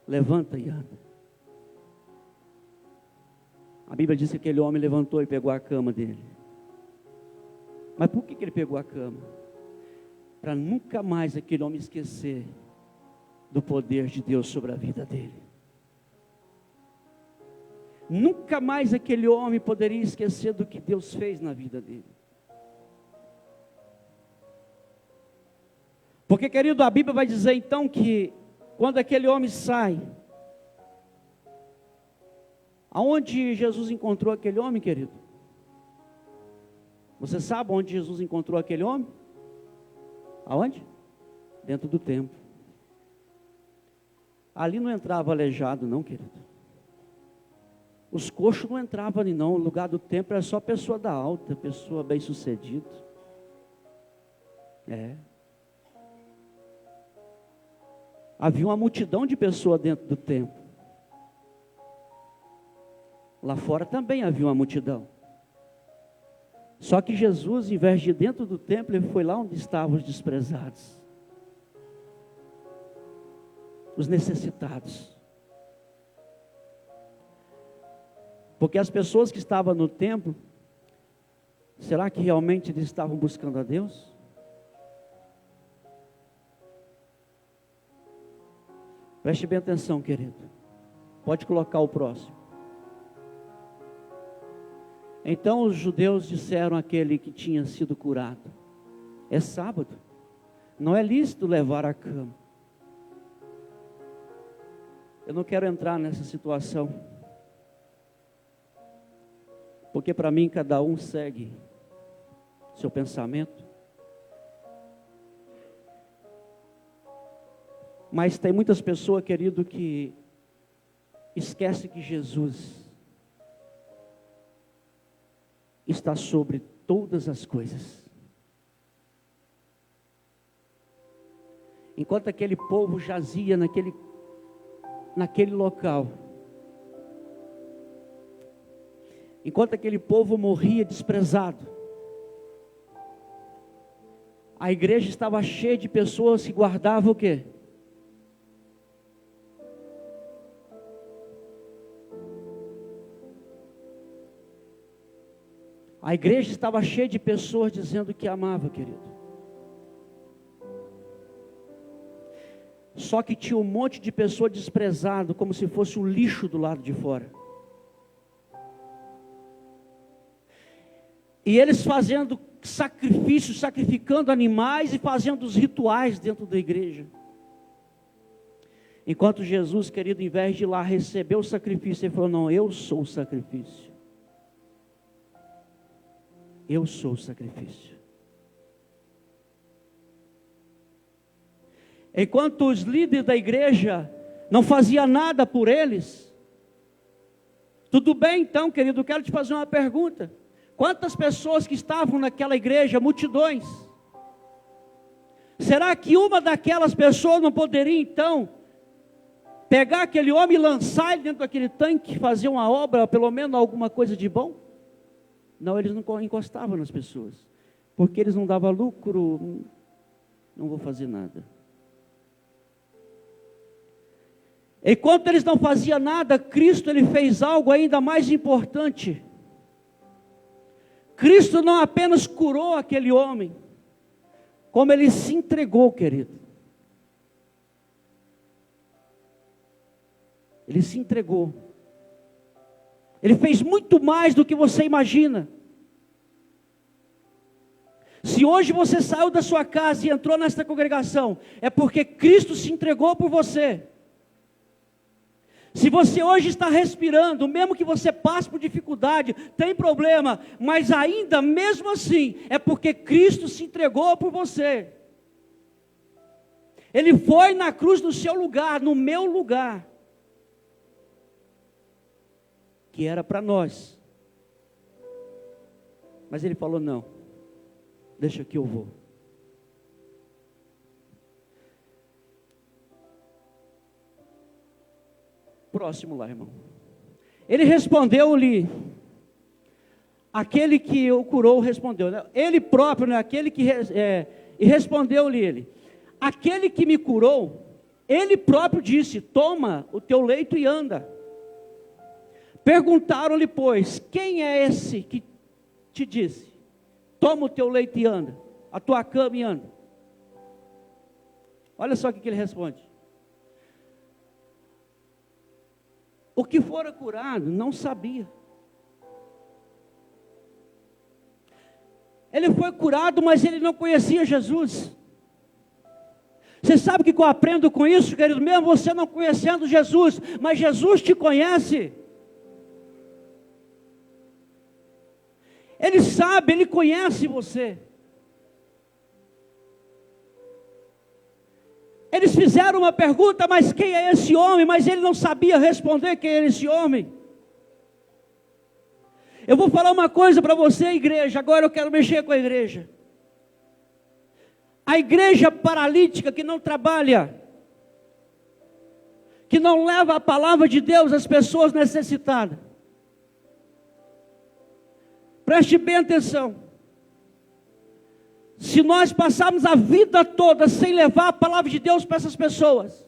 levanta e anda. A Bíblia diz que aquele homem levantou e pegou a cama dele. Mas por que ele pegou a cama? Para nunca mais aquele homem esquecer do poder de Deus sobre a vida dele. Nunca mais aquele homem poderia esquecer do que Deus fez na vida dele. Porque, querido, a Bíblia vai dizer então que quando aquele homem sai, aonde Jesus encontrou aquele homem, querido? Você sabe onde Jesus encontrou aquele homem? Aonde? Dentro do templo. Ali não entrava aleijado não, querido. Os coxos não entravam ali não. O lugar do templo era só pessoa da alta, pessoa bem sucedida. Havia uma multidão de pessoas dentro do templo. Lá fora também havia uma multidão. Só que Jesus, em vez de ir dentro do templo, ele foi lá onde estavam os desprezados, os necessitados. Porque as pessoas que estavam no templo, será que realmente eles estavam buscando a Deus? Preste bem atenção, querido. Pode colocar o próximo. Então os judeus disseram àquele que tinha sido curado: é sábado, não é lícito levar a cama. Eu não quero entrar nessa situação, porque para mim cada um segue seu pensamento. Mas tem muitas pessoas, querido, que esquecem que Jesus está sobre todas as coisas. Enquanto aquele povo jazia naquele local, enquanto aquele povo morria desprezado, a igreja estava cheia de pessoas que guardavam o quê? A igreja estava cheia de pessoas dizendo que amava, querido. Só que tinha um monte de pessoa desprezado, como se fosse um lixo do lado de fora. E eles fazendo sacrifícios, sacrificando animais e fazendo os rituais dentro da igreja. Enquanto Jesus, querido, em vez de ir lá receber o sacrifício, ele falou: não, eu sou o sacrifício. Eu sou o sacrifício. Enquanto os líderes da igreja não faziam nada por eles. Tudo bem então, querido, eu quero te fazer uma pergunta. Quantas pessoas que estavam naquela igreja, multidões, será que uma daquelas pessoas não poderia então pegar aquele homem e lançar ele dentro daquele tanque, fazer uma obra, pelo menos alguma coisa de bom? Não, eles não encostavam nas pessoas, porque eles não davam lucro. Não vou fazer nada. Enquanto eles não faziam nada, Cristo ele fez algo ainda mais importante. Cristo não apenas curou aquele homem, como ele se entregou, querido. Ele se entregou. Ele fez muito mais do que você imagina. Se hoje você saiu da sua casa e entrou nesta congregação, é porque Cristo se entregou por você. Se você hoje está respirando, mesmo que você passe por dificuldade, tem problema, mas ainda mesmo assim, é porque Cristo se entregou por você. Ele foi na cruz no seu lugar, no meu lugar, que era para nós. Mas ele falou: não, deixa que eu vou. Próximo lá, irmão. Ele respondeu-lhe, aquele que o curou respondeu, né? Ele próprio, né? Aquele que, e respondeu-lhe ele, aquele que me curou, ele próprio disse: toma o teu leito e anda. Perguntaram-lhe, pois, quem é esse que te disse: toma o teu leito e anda, a tua cama e anda? Olha só o que ele responde: o que fora curado não sabia. Ele foi curado, mas ele não conhecia Jesus. Você sabe o que eu aprendo com isso, querido? Mesmo você não conhecendo Jesus, mas Jesus te conhece. Ele sabe, Ele conhece você. Eles fizeram uma pergunta: mas quem é esse homem? Mas ele não sabia responder quem era esse homem. Eu vou falar uma coisa para você, igreja. Agora eu quero mexer com a igreja. A igreja paralítica que não trabalha, que não leva a palavra de Deus às pessoas necessitadas. Preste bem atenção. Se nós passarmos a vida toda sem levar a palavra de Deus para essas pessoas,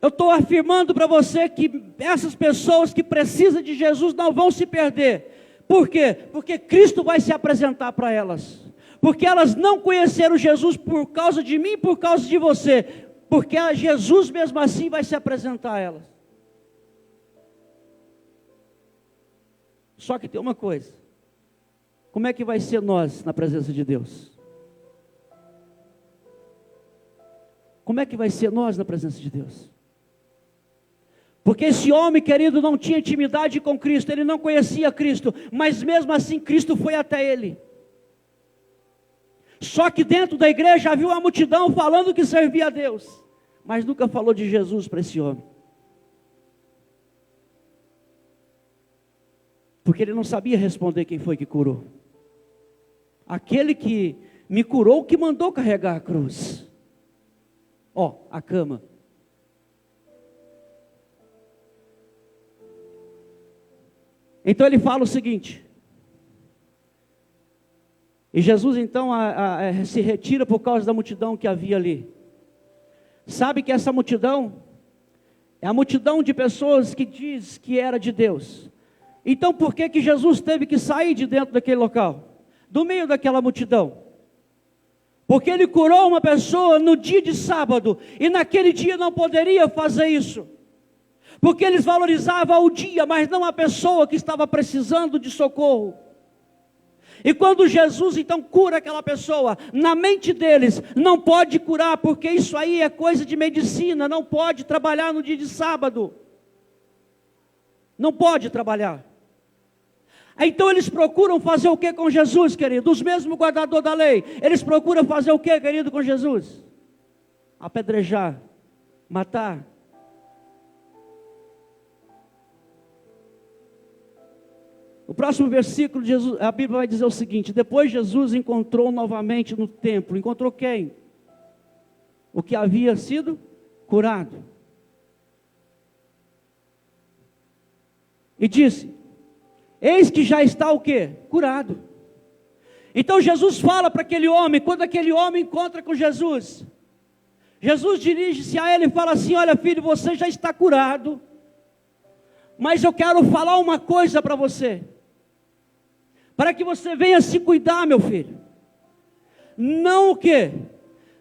eu estou afirmando para você que essas pessoas que precisam de Jesus não vão se perder. Por quê? Porque Cristo vai se apresentar para elas. Porque elas não conheceram Jesus por causa de mim e por causa de você. Porque Jesus mesmo assim vai se apresentar a elas. Só que tem uma coisa: como é que vai ser nós na presença de Deus? Como é que vai ser nós na presença de Deus? Porque esse homem, querido, não tinha intimidade com Cristo, ele não conhecia Cristo, mas mesmo assim Cristo foi até ele. Só que dentro da igreja havia uma multidão falando que servia a Deus, mas nunca falou de Jesus para esse homem. Porque ele não sabia responder quem foi que curou. Aquele que me curou, que mandou carregar a cruz. Ó, a cama. Então ele fala o seguinte. E Jesus então se retira por causa da multidão que havia ali. Sabe que essa multidão é a multidão de pessoas que diz que era de Deus. Então por que Jesus teve que sair de dentro daquele local? Do meio daquela multidão? Porque ele curou uma pessoa no dia de sábado, e naquele dia não poderia fazer isso. Porque eles valorizavam o dia, mas não a pessoa que estava precisando de socorro. E quando Jesus então cura aquela pessoa, na mente deles, não pode curar, porque isso aí é coisa de medicina, não pode trabalhar no dia de sábado. Não pode trabalhar. Então eles procuram fazer o que com Jesus, querido? Os mesmos guardadores da lei, eles procuram fazer o que, querido, com Jesus? Apedrejar, matar. O próximo versículo, a Bíblia vai dizer o seguinte: depois Jesus encontrou novamente no templo. Encontrou quem? O que havia sido curado. E disse: eis que já está o quê? Curado. Então Jesus fala para aquele homem, quando aquele homem encontra com Jesus, Jesus dirige-se a ele e fala assim: olha, filho, você já está curado, mas eu quero falar uma coisa para você, para que você venha se cuidar, meu filho. Não o quê?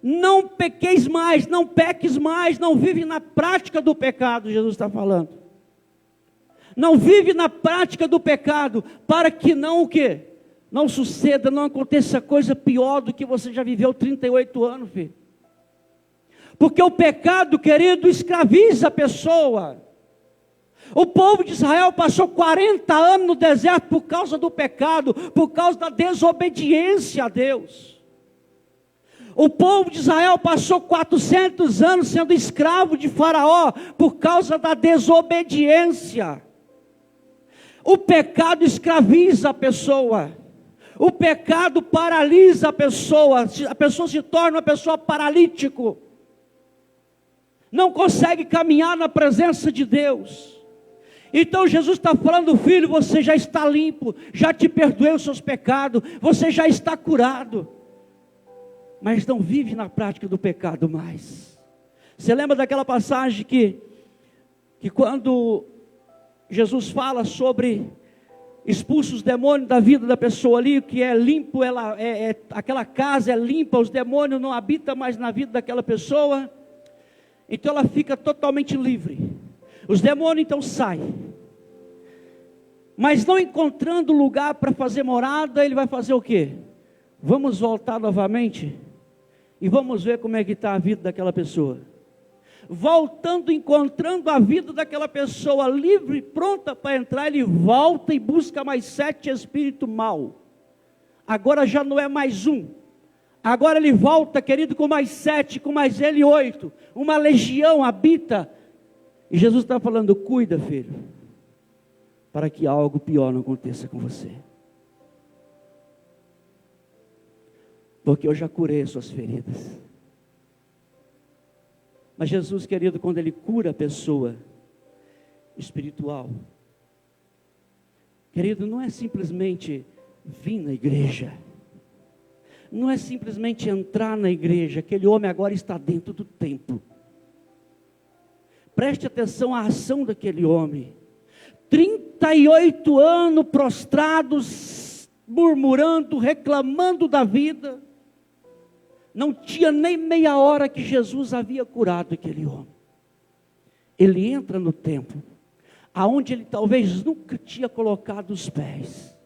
Não pequeis mais, não peques mais, não vive na prática do pecado, Jesus está falando. Não vive na prática do pecado, para que não o quê? Não suceda, não aconteça coisa pior do que você já viveu 38 anos, filho. Porque o pecado, querido, escraviza a pessoa. O povo de Israel passou 40 anos no deserto por causa do pecado, por causa da desobediência a Deus. O povo de Israel passou 400 anos sendo escravo de Faraó por causa da desobediência. O pecado escraviza a pessoa. O pecado paralisa a pessoa se torna uma pessoa paralítico. Não consegue caminhar na presença de Deus. Então Jesus está falando, filho, você já está limpo, já te perdoei os seus pecados, você já está curado. Mas não vive na prática do pecado mais. Você lembra daquela passagem que quando Jesus fala sobre expulsa os demônios da vida da pessoa ali, que é limpo, aquela casa é limpa, os demônios não habitam mais na vida daquela pessoa, então ela fica totalmente livre. Os demônios então saem, mas não encontrando lugar para fazer morada, ele vai fazer o quê? Vamos voltar novamente e vamos ver como é que está a vida daquela pessoa. Voltando, encontrando a vida daquela pessoa livre, pronta para entrar, ele volta e busca mais 7 espíritos maus. Agora já não é mais um. Agora ele volta, querido, com mais 7, com mais ele 8. Uma legião habita. E Jesus está falando, cuida, filho, para que algo pior não aconteça com você. Porque eu já curei as suas feridas. Mas Jesus, querido, quando Ele cura a pessoa espiritual, querido, não é simplesmente vir na igreja, não é simplesmente entrar na igreja. Aquele homem agora está dentro do templo. Preste atenção à ação daquele homem. 38 anos prostrados, murmurando, reclamando da vida. Não tinha nem meia hora que Jesus havia curado aquele homem. Ele entra no templo, aonde ele talvez nunca tinha colocado os pés,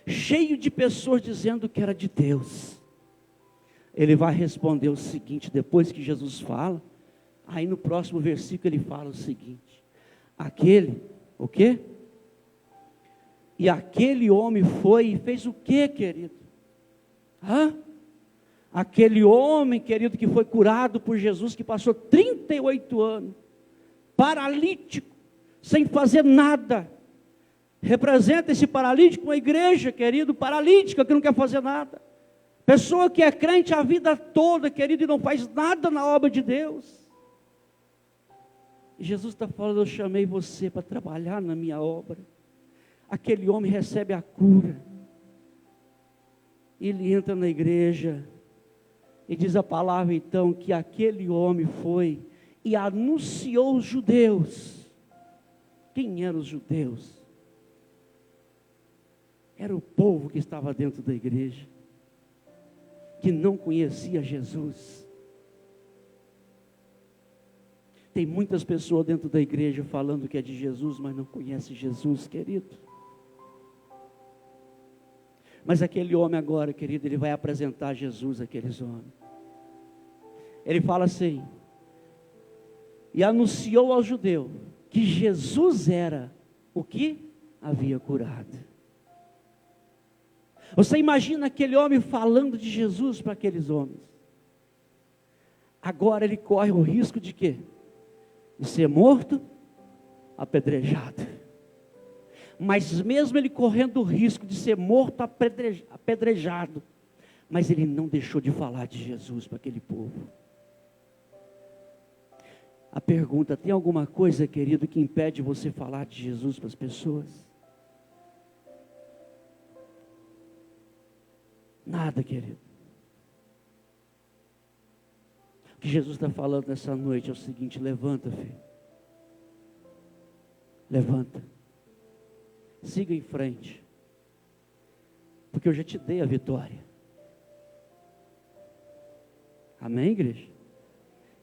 cheio de pessoas dizendo que era de Deus. Ele vai responder o seguinte, depois que Jesus fala, aí no próximo versículo ele fala o seguinte, o quê? E aquele homem foi e fez o quê, querido? Aquele homem, querido, que foi curado por Jesus, que passou 38 anos, paralítico, sem fazer nada. Representa esse paralítico uma igreja, querido, paralítica, que não quer fazer nada. Pessoa que é crente a vida toda, querido, e não faz nada na obra de Deus. E Jesus está falando, eu chamei você para trabalhar na minha obra. Aquele homem recebe a cura. Ele entra na igreja. E diz a palavra então que aquele homem foi e anunciou os judeus. Quem eram os judeus? Era o povo que estava dentro da igreja, que não conhecia Jesus. Tem muitas pessoas dentro da igreja falando que é de Jesus, mas não conhece Jesus, querido. Mas aquele homem agora, querido, ele vai apresentar Jesus àqueles homens. Ele fala assim, e anunciou ao judeu que Jesus era o que havia curado. Você imagina aquele homem falando de Jesus para aqueles homens. Agora ele corre o risco de quê? De ser morto, apedrejado. Mas mesmo ele correndo o risco de ser morto, apedrejado, mas ele não deixou de falar de Jesus para aquele povo. A pergunta, tem alguma coisa, querido, que impede você falar de Jesus para as pessoas? Nada, querido. O que Jesus está falando nessa noite é o seguinte, levanta, filho. Levanta. Siga em frente. Porque eu já te dei a vitória. Amém, igreja?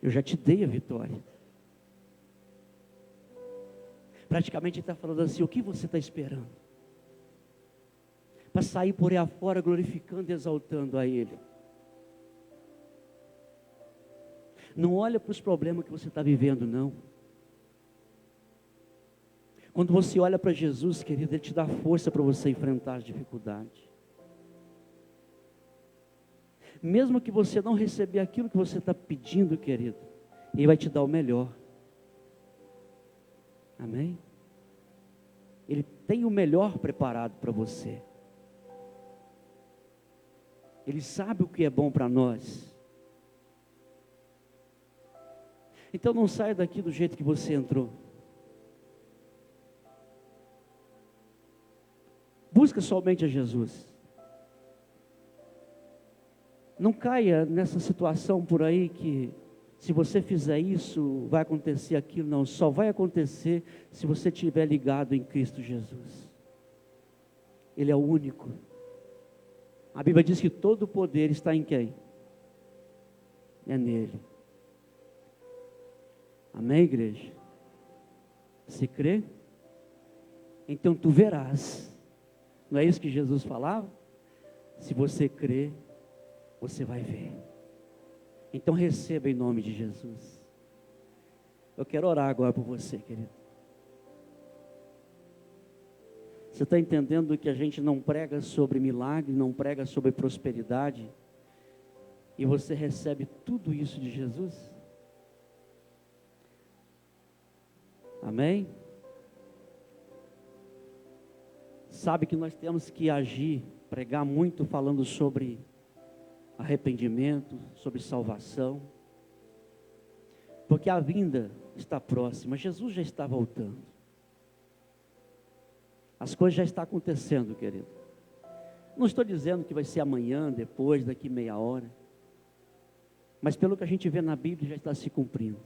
Eu já te dei a vitória. Praticamente ele está falando assim, o que você está esperando? Para sair por aí afora glorificando e exaltando a Ele. Não olha para os problemas que você está vivendo, não. Quando você olha para Jesus, querido, Ele te dá força para você enfrentar as dificuldades. Mesmo que você não receber aquilo que você está pedindo, querido, Ele vai te dar o melhor. Amém? Ele tem o melhor preparado para você. Ele sabe o que é bom para nós. Então não saia daqui do jeito que você entrou. Busca somente a Jesus. Não caia nessa situação por aí que se você fizer isso, vai acontecer aquilo. Não, só vai acontecer se você estiver ligado em Cristo Jesus. Ele é o único. A Bíblia diz que todo o poder está em quem? É nele. Amém, igreja? Você crê? Então tu verás. Não é isso que Jesus falava? Se você crê, você vai ver. Então receba em nome de Jesus. Eu quero orar agora por você, querido. Você está entendendo que a gente não prega sobre milagre, não prega sobre prosperidade, e você recebe tudo isso de Jesus? Amém? Sabe que nós temos que agir, pregar muito falando sobre arrependimento, sobre salvação, porque a vinda está próxima, Jesus já está voltando, as coisas já estão acontecendo, querido. Não estou dizendo que vai ser amanhã, depois, daqui meia hora, mas pelo que a gente vê na Bíblia, já está se cumprindo.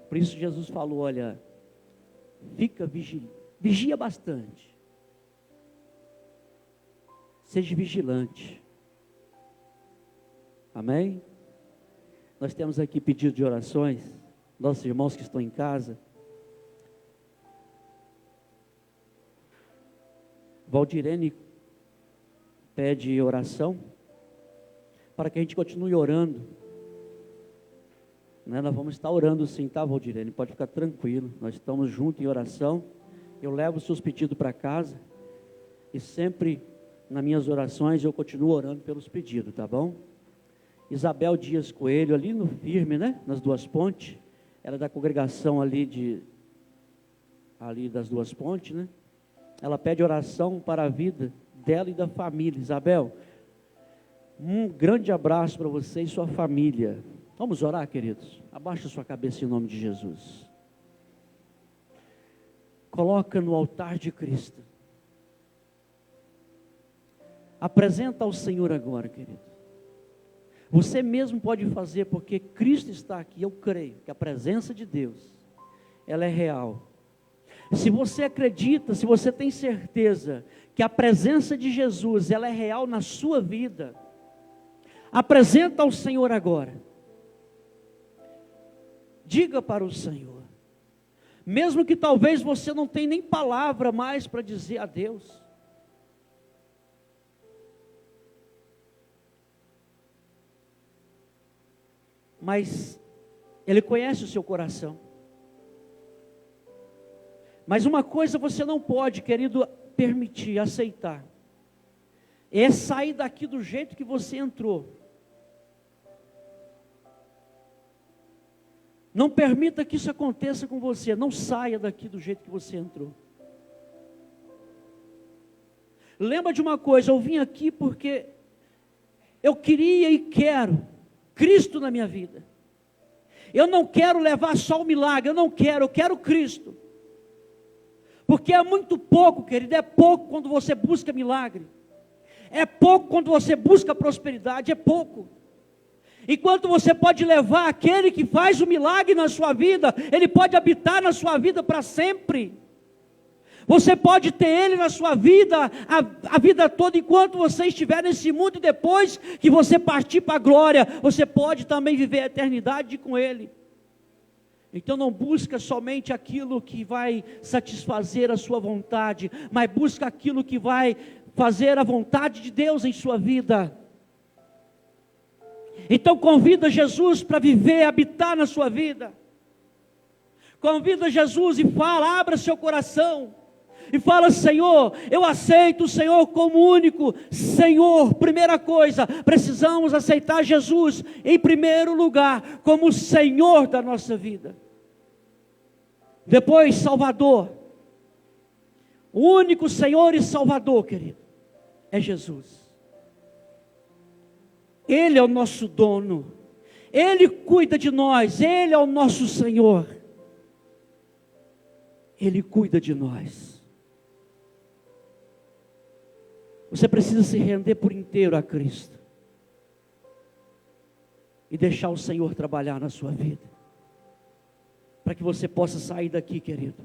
Por isso Jesus falou, olha, vigia bastante, seja vigilante. Amém? Nós temos aqui pedido de orações, nossos irmãos que estão em casa. Valdirene pede oração, para que a gente continue orando. Nós vamos estar orando sim, tá, Valdirene? Pode ficar tranquilo, nós estamos juntos em oração. Eu levo os seus pedidos para casa, e sempre nas minhas orações eu continuo orando pelos pedidos, tá bom? Isabel Dias Coelho, ali no Firme, né? Nas Duas Pontes, ela é da congregação ali das Duas Pontes, né? Ela pede oração para a vida dela e da família. Isabel, um grande abraço para você e sua família. Vamos orar, queridos? Abaixa sua cabeça em nome de Jesus. Coloca no altar de Cristo. Apresenta ao Senhor agora, querido. Você mesmo pode fazer, porque Cristo está aqui. Eu creio que a presença de Deus, ela é real. Se você acredita, se você tem certeza que a presença de Jesus, ela é real na sua vida, apresenta ao Senhor agora. Diga para o Senhor, mesmo que talvez você não tenha nem palavra mais para dizer a Deus, mas Ele conhece o seu coração. Mas uma coisa você não pode, querido, permitir, aceitar, é sair daqui do jeito que você entrou. Não permita que isso aconteça com você. Não saia daqui do jeito que você entrou. Lembra de uma coisa, eu vim aqui porque eu queria e quero Cristo na minha vida. Eu não quero levar só o milagre, eu quero Cristo. Porque é muito pouco, querido, é pouco quando você busca milagre. É pouco quando você busca prosperidade, é pouco. Enquanto você pode levar aquele que faz o milagre na sua vida, ele pode habitar na sua vida para sempre. Você pode ter ele na sua vida, a vida toda, enquanto você estiver nesse mundo, e depois que você partir para a glória, você pode também viver a eternidade com ele. Então não busca somente aquilo que vai satisfazer a sua vontade, mas busca aquilo que vai fazer a vontade de Deus em sua vida. Então convida Jesus para viver, habitar na sua vida. Convida Jesus e fala, abra seu coração. e fala: Senhor, eu aceito o Senhor como único Senhor. Primeira coisa, precisamos aceitar Jesus em primeiro lugar, como o Senhor da nossa vida. Depois, Salvador. O único Senhor e Salvador, querido, é Jesus. Ele é o nosso dono, Ele cuida de nós, Ele é o nosso Senhor, Ele cuida de nós. Você precisa se render por inteiro a Cristo e deixar o Senhor trabalhar na sua vida, para que você possa sair daqui, querido,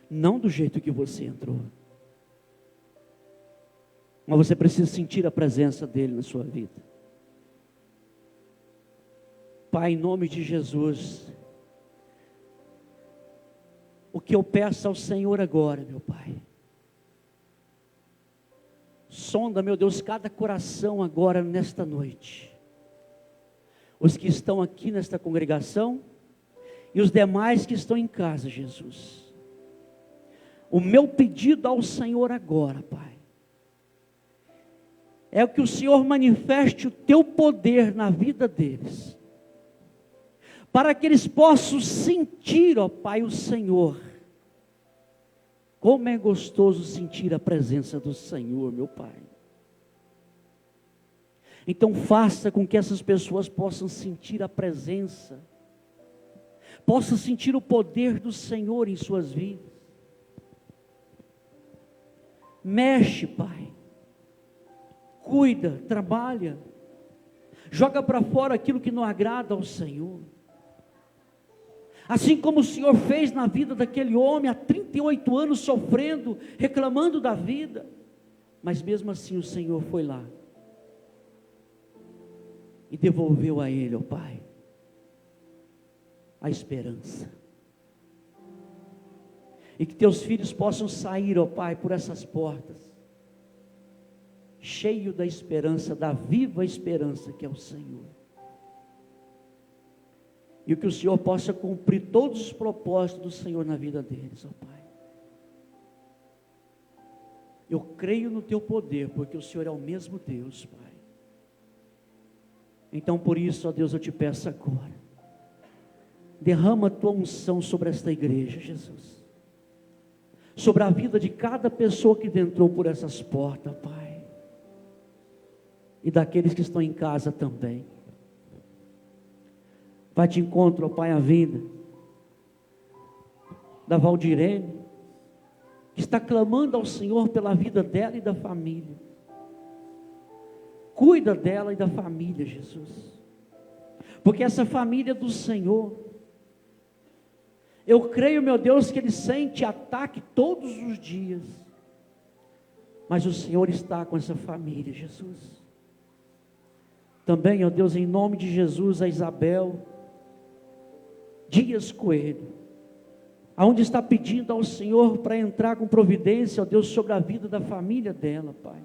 não do jeito que você entrou, mas você precisa sentir a presença dEle na sua vida. Pai, em nome de Jesus, o que eu peço ao Senhor agora, meu Pai, sonda, meu Deus, cada coração agora nesta noite, os que estão aqui nesta congregação e os demais que estão em casa, Jesus. O meu pedido ao Senhor agora, Pai, é que o Senhor manifeste o Teu poder na vida deles, para que eles possam sentir, ó Pai, o Senhor. Como é gostoso sentir a presença do Senhor, meu Pai. Então faça com que essas pessoas possam sentir a presença, possam sentir o poder do Senhor em suas vidas. Mexe, Pai, cuida, trabalha, joga para fora aquilo que não agrada ao Senhor. Assim como o Senhor fez na vida daquele homem, há 38 anos sofrendo, reclamando da vida, mas mesmo assim o Senhor foi lá e devolveu a ele, ó Pai, a esperança. E que teus filhos possam sair, ó Pai, por essas portas, cheio da esperança, da viva esperança que é o Senhor. E que o Senhor possa cumprir todos os propósitos do Senhor na vida deles, ó Pai. Eu creio no Teu poder, porque o Senhor é o mesmo Deus, Pai. Então por isso, ó Deus, eu te peço agora, derrama a Tua unção sobre esta igreja, Jesus, sobre a vida de cada pessoa que entrou por essas portas, Pai, e daqueles que estão em casa também. Vai de encontro, ó Pai, a vida da Valdirene, que está clamando ao Senhor pela vida dela e da família. Cuida dela e da família, Jesus, porque essa família é do Senhor. Eu creio, meu Deus, que ele sente ataque todos os dias, mas o Senhor está com essa família, Jesus. Também, ó Deus, em nome de Jesus, a Isabel Dias Coelho, aonde está pedindo ao Senhor para entrar com providência, ó Deus, sobre a vida da família dela, Pai.